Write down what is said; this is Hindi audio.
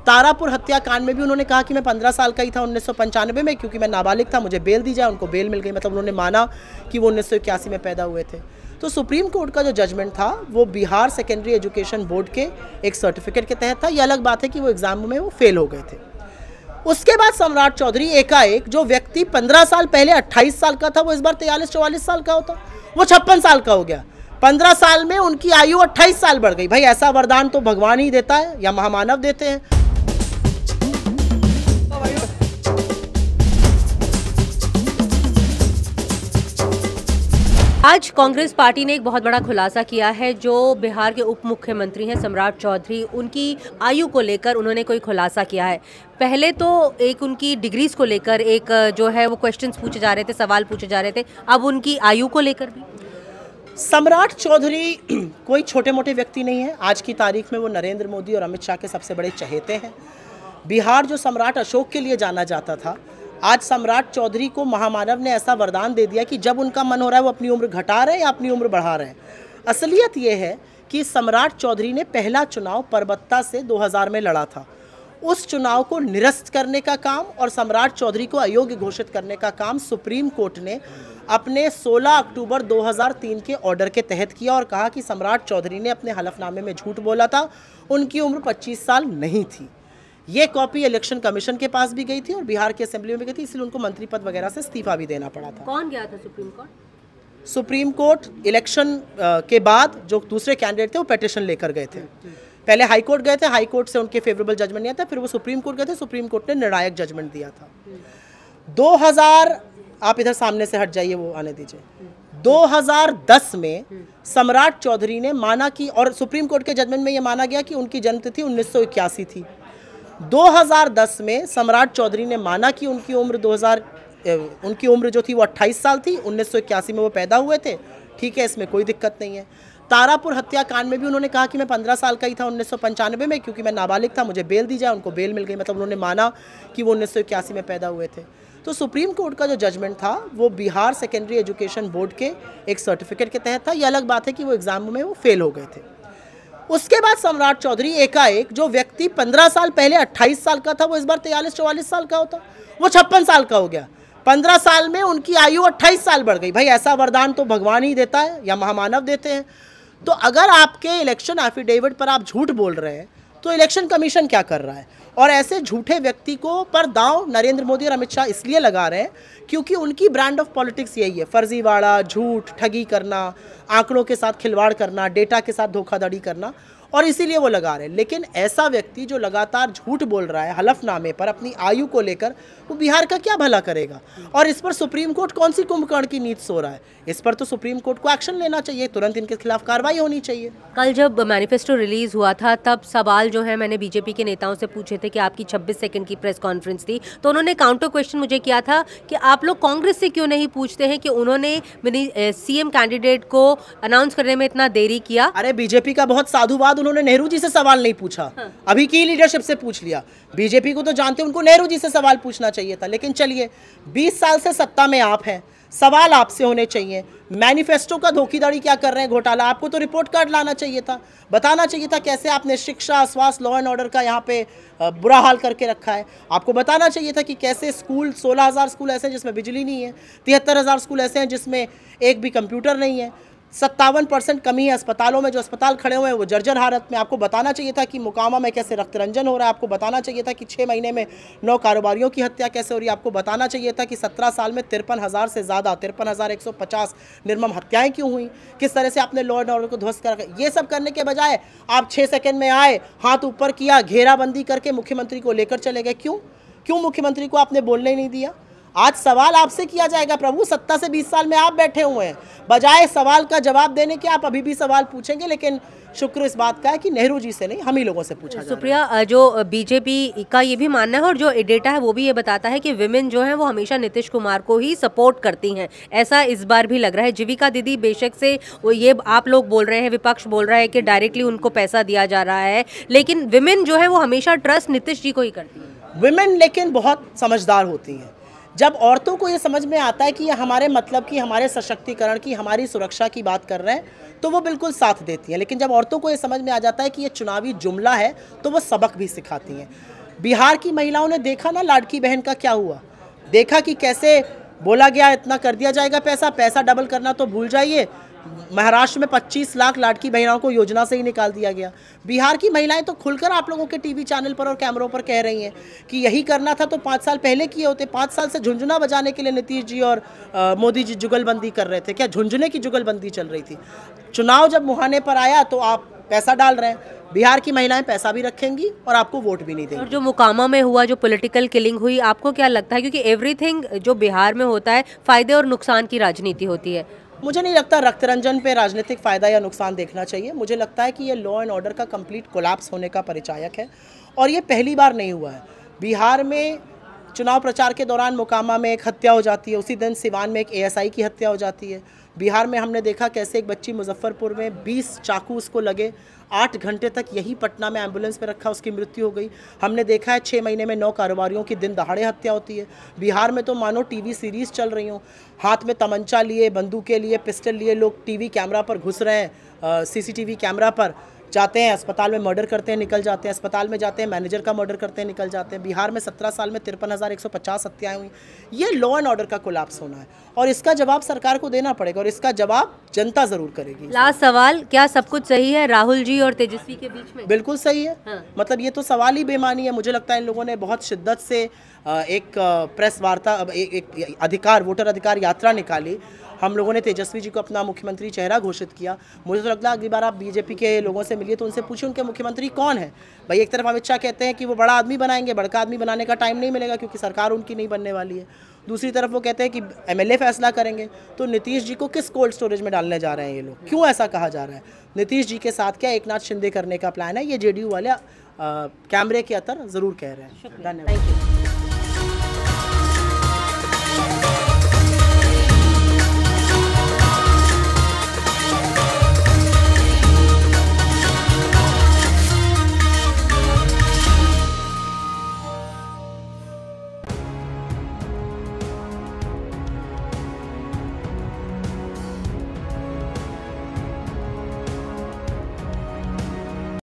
तारापुर हत्याकांड में भी उन्होंने कहा कि मैं 15 साल का ही था 1995 में, क्योंकि मैं नाबालिग था, मुझे बेल दी जाए। उनको बेल मिल गई, मतलब उन्होंने माना कि वो 1981 में पैदा हुए थे। तो सुप्रीम कोर्ट का जो जजमेंट था वो बिहार सेकेंडरी एजुकेशन बोर्ड के एक सर्टिफिकेट के तहत था। ये अलग बात है कि वो एग्जाम में वो फेल हो गए थे। उसके बाद सम्राट चौधरी एकाएक, जो व्यक्ति 15 साल पहले 28 साल का था, वो इस बार 43-44 साल का होता, वो 56 साल का हो गया। 15 साल में उनकी आयु 28 साल बढ़ गई। भाई ऐसा वरदान तो भगवान ही देता है या महामानव देते हैं। आज कांग्रेस पार्टी ने एक बहुत बड़ा खुलासा किया है। जो बिहार के उप मुख्यमंत्री हैं सम्राट चौधरी, उनकी आयु को लेकर उन्होंने कोई खुलासा किया है। पहले तो एक उनकी डिग्रीज को लेकर एक जो है वो क्वेश्चंस पूछे जा रहे थे, सवाल पूछे जा रहे थे, अब उनकी आयु को लेकर भी। सम्राट चौधरी कोई छोटे मोटे व्यक्ति नहीं है। आज की तारीख में वो नरेंद्र मोदी और अमित शाह के सबसे बड़े चहेते हैं। बिहार जो सम्राट अशोक के लिए जाना जाता था, आज सम्राट चौधरी को महामानव ने ऐसा वरदान दे दिया कि जब उनका मन हो रहा है वो अपनी उम्र घटा रहे हैं या अपनी उम्र बढ़ा रहे हैं। असलियत ये है कि सम्राट चौधरी ने पहला चुनाव परबत्ता से 2000 में लड़ा था। उस चुनाव को निरस्त करने का काम और सम्राट चौधरी को अयोग्य घोषित करने का काम सुप्रीम कोर्ट ने अपने 16 अक्टूबर 2003 के ऑर्डर के तहत किया और कहा कि सम्राट चौधरी ने अपने हलफनामे में झूठ बोला था, उनकी उम्र 25 साल नहीं थी। ये कॉपी इलेक्शन कमीशन के पास भी गई थी और बिहार की असेंबली में भी गई थी, इसलिए उनको मंत्री पद वगैरह से इस्तीफा भी देना पड़ा था। कौन गया था supreme court? Supreme court election के बाद जो दूसरे कैंडिडेट थे वो पिटीशन लेकर गए थे। पहले हाई कोर्ट गए थे, हाई कोर्ट से उनके फेवरेबल जजमेंट नहीं आता, फिर वो सुप्रीम कोर्ट गए थे, सुप्रीम कोर्ट ने निर्णायक जजमेंट दिया था। 2000, आप इधर सामने से हट जाइए, वो आने दीजिए। 2010 में सम्राट चौधरी ने माना कि, और सुप्रीम कोर्ट के जजमेंट में ये माना गया कि उनकी जन्मतिथि 1981 थी। 2010 में सम्राट चौधरी ने माना कि उनकी उम्र जो थी वो 28 साल थी, 1981 में वो पैदा हुए थे। ठीक है, इसमें कोई दिक्कत नहीं है। तारापुर हत्याकांड में भी उन्होंने कहा कि मैं 15 साल का ही था 1995 में, क्योंकि मैं नाबालिग था, मुझे बेल दी जाए। उनको बेल मिल गई, मतलब उन्होंने माना कि वो 1981 में पैदा हुए थे। तो सुप्रीम कोर्ट का जो जजमेंट था वो बिहार सेकेंडरी एजुकेशन बोर्ड के एक सर्टिफिकेट के तहत था। ये अलग बात है कि वो एग्जाम में वो फेल हो गए थे। उसके बाद सम्राट चौधरी एकाएक, जो व्यक्ति 15 साल पहले 28 साल का था, वो इस बार 43-44 साल का होता, वो 56 साल का हो गया। 15 साल में उनकी आयु 28 साल बढ़ गई। भाई ऐसा वरदान तो भगवान ही देता है या महामानव देते हैं। तो अगर आपके इलेक्शन एफिडेविट पर आप झूठ बोल रहे हैं तो इलेक्शन कमीशन क्या कर रहा है? और ऐसे झूठे व्यक्ति को पर दांव नरेंद्र मोदी और अमित शाह इसलिए लगा रहे हैं क्योंकि उनकी ब्रांड ऑफ पॉलिटिक्स यही है, फर्जीवाड़ा, झूठ, ठगी करना, आंकड़ों के साथ खिलवाड़ करना, डेटा के साथ धोखाधड़ी करना, और इसीलिए वो लगा रहे हैं। लेकिन ऐसा व्यक्ति जो लगातार झूठ बोल रहा है हलफनामे पर अपनी आयु को लेकर, वो बिहार का क्या भला करेगा? और इस पर सुप्रीम कोर्ट कौन सी कुंभकर्ण की नीति सो रहा है? इस पर तो सुप्रीम कोर्ट को एक्शन लेना चाहिए, तुरंत इनके खिलाफ कार्रवाई होनी चाहिए। कल जब मैनिफेस्टो रिलीज हुआ था तब सवाल जो है मैंने बीजेपी के नेताओं से पूछे थे कि आपकी 26 सेकंड की प्रेस कॉन्फ्रेंस थी, तो उन्होंने काउंटर क्वेश्चन मुझे किया था कि आप लोग कांग्रेस से क्यों नहीं पूछते हैं कि उन्होंने सीएम कैंडिडेट को अनाउंस करने में इतना देरी किया। अरे बीजेपी का बहुत साधुवाद, उन्होंने नेहरू जी से सवाल नहीं पूछा। अभी की लीडरशिप से पूछ लिया। बीजेपी को तो जानते, उनको नेहरू जी से सवाल पूछना चाहिए था। लेकिन चलिए, 20 साल से सत्ता में आप हैं, सवाल आपसे होने चाहिए। मैनिफेस्टो का धोखाधड़ी क्या कर रहे हैं, घोटाला, आपको तो रिपोर्ट कार्ड लाना चाहिए था, बताना चाहिए था कैसे आपने शिक्षा, स्वास्थ्य, लॉ एंड ऑर्डर का यहाँ पे बुरा हाल करके रखा है। आपको बताना चाहिए था कि कैसे स्कूल, 16,000 स्कूल ऐसे हैं जिसमें बिजली नहीं है, 73,000 स्कूल ऐसे हैं जिसमें एक भी कंप्यूटर नहीं है, 57% कमी है अस्पतालों में, जो अस्पताल खड़े हुए हैं वो जर्जर हालत में। आपको बताना चाहिए था कि मोकामा में कैसे रक्तरंजन हो रहा है, आपको बताना चाहिए था कि 6 महीने में 9 कारोबारियों की हत्या कैसे हो रही है, आपको बताना चाहिए था कि 17 साल में 53,000 से ज़्यादा, 53,150 निर्मम हत्याएं क्यों हुई, किस तरह से आपने लॉ एंड ऑर्डर को ध्वस्त कर रखा। ये सब करने के बजाय आप 6 सेकंड में आए, हाथ ऊपर किया, घेराबंदी करके मुख्यमंत्री को लेकर चले गए। क्यों मुख्यमंत्री को आपने बोलने ही नहीं दिया? आज सवाल आपसे किया जाएगा प्रभु, सत्ता से 20 साल में आप बैठे हुए हैं, बजाय सवाल का जवाब देने के आप अभी भी सवाल पूछेंगे। लेकिन शुक्र इस बात का है कि नेहरू जी से नहीं, हम ही लोगों से पूछा जा रहा है। सुप्रिया, जो बीजेपी का ये भी मानना है और जो डेटा है वो भी ये बताता है कि विमेन जो है वो हमेशा नीतीश कुमार को ही सपोर्ट करती हैं, ऐसा इस बार भी लग रहा है। जीविका दीदी बेशक से ये आप लोग बोल रहे हैं, विपक्ष बोल रहा है कि डायरेक्टली उनको पैसा दिया जा रहा है, लेकिन विमेन जो है वो हमेशा ट्रस्ट नीतीश जी को ही करती है। विमेन लेकिन बहुत समझदार होती हैं। जब औरतों को ये समझ में आता है कि ये हमारे मतलब की, हमारे सशक्तिकरण की, हमारी सुरक्षा की बात कर रहे हैं, तो वो बिल्कुल साथ देती हैं। लेकिन जब औरतों को ये समझ में आ जाता है कि ये चुनावी जुमला है, तो वो सबक भी सिखाती हैं। बिहार की महिलाओं ने देखा ना लाडकी बहन का क्या हुआ, देखा कि कैसे बोला गया इतना कर दिया जाएगा, पैसा डबल करना तो भूल जाइए। महाराष्ट्र में 25 लाख लाडकी बहनों को योजना से ही निकाल दिया गया। बिहार की महिलाएं तो खुलकर आप लोगों के टीवी चैनल पर और कैमरों पर कह रही हैं कि यही करना था तो 5 साल पहले किए होते। 5 साल से झुंझुना बजाने के लिए नीतीश जी और मोदी जी जुगलबंदी कर रहे थे। क्या झुंझुने की जुगलबंदी चल रही थी? चुनाव जब मुहाने पर आया तो आप पैसा डाल रहे हैं। बिहार की महिलाएं पैसा भी रखेंगी और आपको वोट भी नहीं देंगी। और जो मुकामा में हुआ, जो पॉलिटिकल किलिंग हुई, आपको क्या लगता है? क्योंकि एवरीथिंग जो बिहार में होता है फायदे और नुकसान की राजनीति होती है। मुझे नहीं लगता रक्तरंजन पे राजनीतिक फ़ायदा या नुकसान देखना चाहिए। मुझे लगता है कि ये लॉ एंड ऑर्डर का कंप्लीट कोलैप्स होने का परिचायक है और ये पहली बार नहीं हुआ है। बिहार में चुनाव प्रचार के दौरान मोकामा में एक हत्या हो जाती है, उसी दिन सिवान में एक एएसआई की हत्या हो जाती है। बिहार में हमने देखा कैसे एक बच्ची मुजफ्फरपुर में 20 चाकू उसको लगे, 8 घंटे तक यही पटना में एम्बुलेंस में रखा, उसकी मृत्यु हो गई। हमने देखा है 6 महीने में 9 कारोबारियों की दिन दहाड़े हत्या होती है। बिहार में तो मानो टीवी सीरीज़ चल रही हों, हाथ में तमंचा लिए, बंदूकें लिए, पिस्टल लिए लोग टीवी कैमरा पर घुस रहे हैं, सीसीटीवी कैमरा पर जाते हैं, अस्पताल में मर्डर करते हैं, निकल जाते हैं, अस्पताल में जाते हैं, मैनेजर का मर्डर करते हैं, निकल जाते हैं। बिहार में 17 साल में 53,150 हत्याएं हुई। ये लॉ एंड ऑर्डर का कोलैप्स होना है और इसका जवाब सरकार को देना पड़ेगा और इसका जवाब जनता जरूर करेगी। लास्ट सवाल, क्या सब कुछ सही है राहुल जी और तेजस्वी के बीच में? बिल्कुल सही है। हाँ। मतलब ये तो सवाल ही बेमानी है। मुझे लगता है इन लोगों ने बहुत शिद्दत से एक प्रेस वार्ता, एक अधिकार, वोटर अधिकार यात्रा निकाली। हम लोगों ने तेजस्वी जी को अपना मुख्यमंत्री चेहरा घोषित किया। मुझे तो लगता है अगली बार आप बीजेपी के लोगों से मिलिए तो उनसे पूछिए उनके मुख्यमंत्री कौन है। भाई एक तरफ अमित शाह कहते हैं कि वो बड़ा आदमी बनाएंगे, बड़का आदमी बनाने का टाइम नहीं मिलेगा क्योंकि सरकार उनकी नहीं बनने वाली है। दूसरी तरफ वो कहते हैं कि एमएलए फैसला करेंगे। तो नीतीश जी को किस कोल्ड स्टोरेज में डालने जा रहे हैं ये लोग? क्यों ऐसा कहा जा रहा है? नीतीश जी के साथ क्या एकनाथ शिंदे करने का प्लान है? ये जेडीयू वाले कैमरे के अतर ज़रूर कह रहे हैं। धन्यवाद।